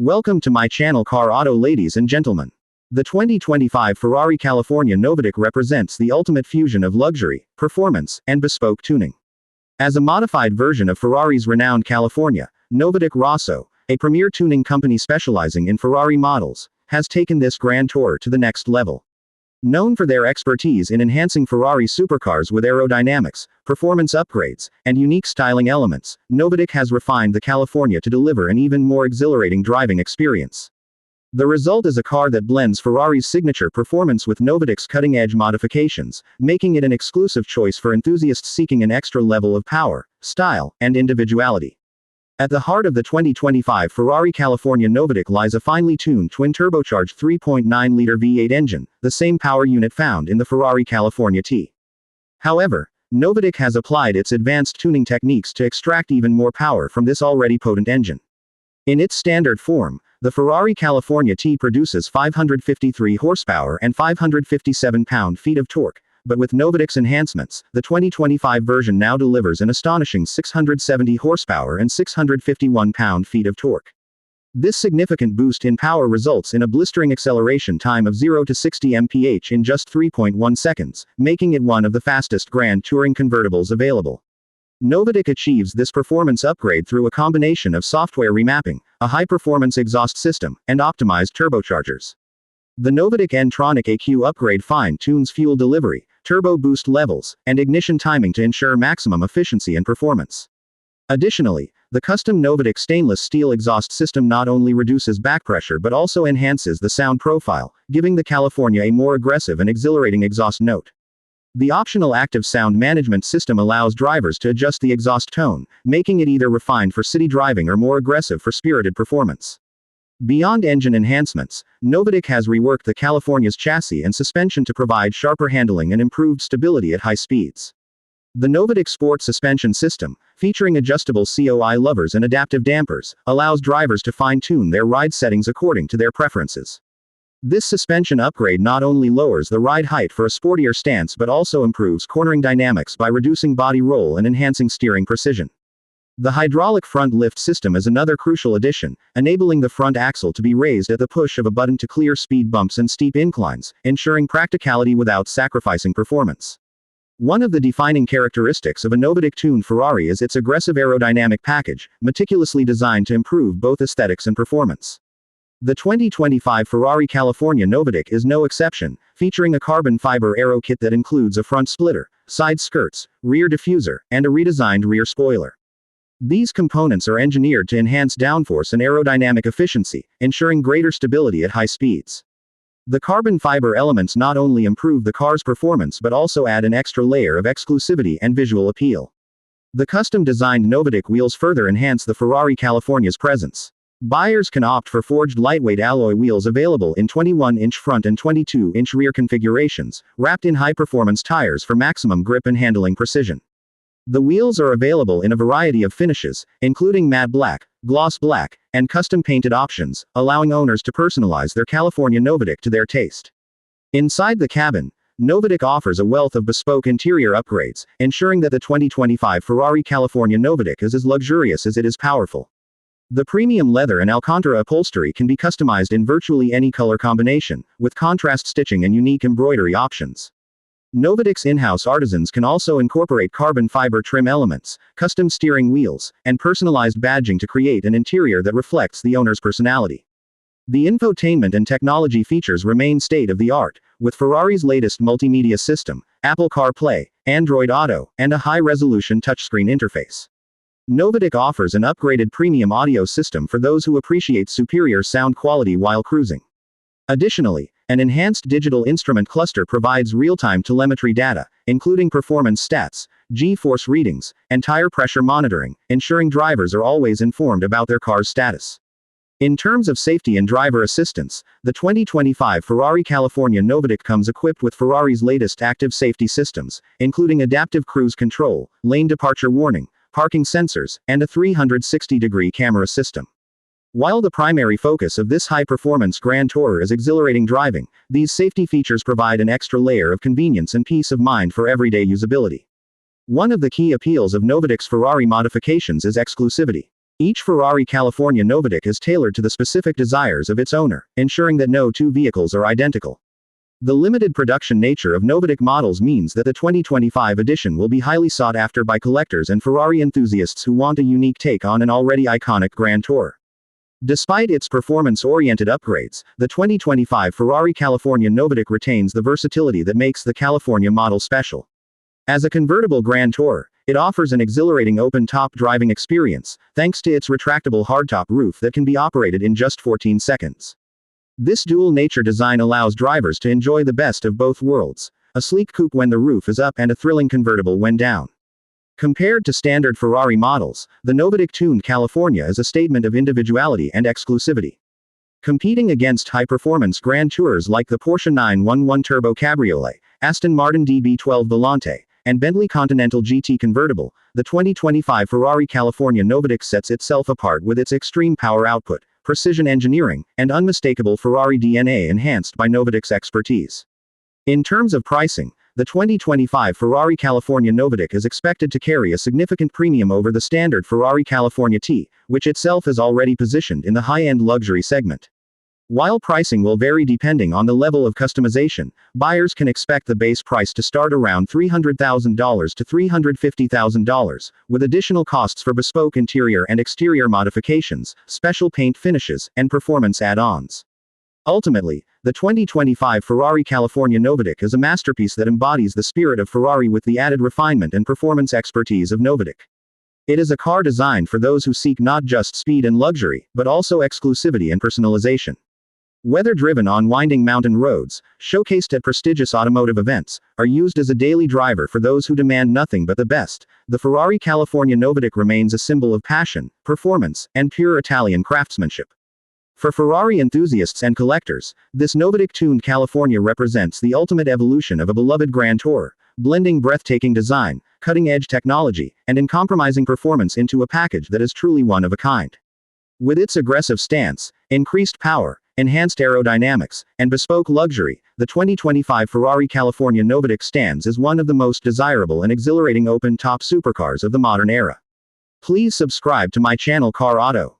Welcome to my channel Car Auto, ladies and gentlemen. The 2025 Ferrari California Novitec represents the ultimate fusion of luxury, performance, and bespoke tuning. As a modified version of Ferrari's renowned California, Novitec Rosso, a premier tuning company specializing in Ferrari models, has taken this grand tour to the next level. Known for their expertise in enhancing Ferrari supercars with aerodynamics, performance upgrades, and unique styling elements, Novitec has refined the California to deliver an even more exhilarating driving experience. The result is a car that blends Ferrari's signature performance with Novitec's cutting-edge modifications, making it an exclusive choice for enthusiasts seeking an extra level of power, style, and individuality. At the heart of the 2025 Ferrari California Novitec lies a finely tuned twin-turbocharged 3.9-liter V8 engine, the same power unit found in the Ferrari California T. However, Novitec has applied its advanced tuning techniques to extract even more power from this already potent engine. In its standard form, the Ferrari California T produces 553 horsepower and 557 pound-feet of torque. But with Novitec's enhancements, the 2025 version now delivers an astonishing 670 horsepower and 651 pound-feet of torque. This significant boost in power results in a blistering acceleration time of 0 to 60 mph in just 3.1 seconds, making it one of the fastest Grand Touring convertibles available. Novitec achieves this performance upgrade through a combination of software remapping, a high-performance exhaust system, and optimized turbochargers. The Novitec N-Tronic AQ upgrade fine-tunes fuel delivery, turbo boost levels, and ignition timing to ensure maximum efficiency and performance. Additionally, the custom Novitec stainless steel exhaust system not only reduces back pressure but also enhances the sound profile, giving the California a more aggressive and exhilarating exhaust note. The optional active sound management system allows drivers to adjust the exhaust tone, making it either refined for city driving or more aggressive for spirited performance. Beyond engine enhancements, Novitec has reworked the California's chassis and suspension to provide sharper handling and improved stability at high speeds. The Novitec Sport suspension system, featuring adjustable COI levers and adaptive dampers, allows drivers to fine-tune their ride settings according to their preferences. This suspension upgrade not only lowers the ride height for a sportier stance but also improves cornering dynamics by reducing body roll and enhancing steering precision. The hydraulic front lift system is another crucial addition, enabling the front axle to be raised at the push of a button to clear speed bumps and steep inclines, ensuring practicality without sacrificing performance. One of the defining characteristics of a Novitec-tuned Ferrari is its aggressive aerodynamic package, meticulously designed to improve both aesthetics and performance. The 2025 Ferrari California Novitec is no exception, featuring a carbon fiber aero kit that includes a front splitter, side skirts, rear diffuser, and a redesigned rear spoiler. These components are engineered to enhance downforce and aerodynamic efficiency, ensuring greater stability at high speeds. The carbon fiber elements not only improve the car's performance but also add an extra layer of exclusivity and visual appeal. The custom-designed Novitec wheels further enhance the Ferrari California's presence. Buyers can opt for forged lightweight alloy wheels available in 21-inch front and 22-inch rear configurations, wrapped in high-performance tires for maximum grip and handling precision. The wheels are available in a variety of finishes, including matte black, gloss black, and custom-painted options, allowing owners to personalize their California Novitec to their taste. Inside the cabin, Novitec offers a wealth of bespoke interior upgrades, ensuring that the 2025 Ferrari California Novitec is as luxurious as it is powerful. The premium leather and Alcantara upholstery can be customized in virtually any color combination, with contrast stitching and unique embroidery options. Novitec's in-house artisans can also incorporate carbon fiber trim elements, custom steering wheels, and personalized badging to create an interior that reflects the owner's personality. The infotainment and technology features remain state-of-the-art, with Ferrari's latest multimedia system, Apple CarPlay, Android Auto, and a high-resolution touchscreen interface. Novitec offers an upgraded premium audio system for those who appreciate superior sound quality while cruising. Additionally, an enhanced digital instrument cluster provides real-time telemetry data, including performance stats, G-force readings, and tire pressure monitoring, ensuring drivers are always informed about their car's status. In terms of safety and driver assistance, the 2025 Ferrari California Novitec comes equipped with Ferrari's latest active safety systems, including adaptive cruise control, lane departure warning, parking sensors, and a 360-degree camera system. While the primary focus of this high-performance Grand Tourer is exhilarating driving, these safety features provide an extra layer of convenience and peace of mind for everyday usability. One of the key appeals of Novitec's Ferrari modifications is exclusivity. Each Ferrari California Novitec is tailored to the specific desires of its owner, ensuring that no two vehicles are identical. The limited production nature of Novitec models means that the 2025 edition will be highly sought after by collectors and Ferrari enthusiasts who want a unique take on an already iconic Grand Tour. Despite its performance-oriented upgrades, the 2025 Ferrari California Novitec retains the versatility that makes the California model special. As a convertible Grand Tour, it offers an exhilarating open-top driving experience, thanks to its retractable hardtop roof that can be operated in just 14 seconds. This dual-nature design allows drivers to enjoy the best of both worlds, a sleek coupe when the roof is up and a thrilling convertible when down. Compared to standard Ferrari models, the Novitec tuned California is a statement of individuality and exclusivity. Competing against high-performance Grand Tours like the Porsche 911 Turbo Cabriolet, Aston Martin DB12 Volante, and Bentley Continental GT convertible, the 2025 Ferrari California Novitec sets itself apart with its extreme power output, precision engineering, and unmistakable Ferrari DNA enhanced by Novitec's expertise. In terms of pricing, the 2025 Ferrari California Novitec is expected to carry a significant premium over the standard Ferrari California T, which itself is already positioned in the high-end luxury segment. While pricing will vary depending on the level of customization, buyers can expect the base price to start around $300,000 to $350,000, with additional costs for bespoke interior and exterior modifications, special paint finishes, and performance add-ons. Ultimately, the 2025 Ferrari California Novitec is a masterpiece that embodies the spirit of Ferrari with the added refinement and performance expertise of Novitec. It is a car designed for those who seek not just speed and luxury, but also exclusivity and personalization. Whether driven on winding mountain roads, showcased at prestigious automotive events, or used as a daily driver for those who demand nothing but the best, the Ferrari California Novitec remains a symbol of passion, performance, and pure Italian craftsmanship. For Ferrari enthusiasts and collectors, this Novitec-tuned California represents the ultimate evolution of a beloved Grand Tour, blending breathtaking design, cutting-edge technology, and uncompromising performance into a package that is truly one of a kind. With its aggressive stance, increased power, enhanced aerodynamics, and bespoke luxury, the 2025 Ferrari California Novitec stands as one of the most desirable and exhilarating open-top supercars of the modern era. Please subscribe to my channel Car Auto.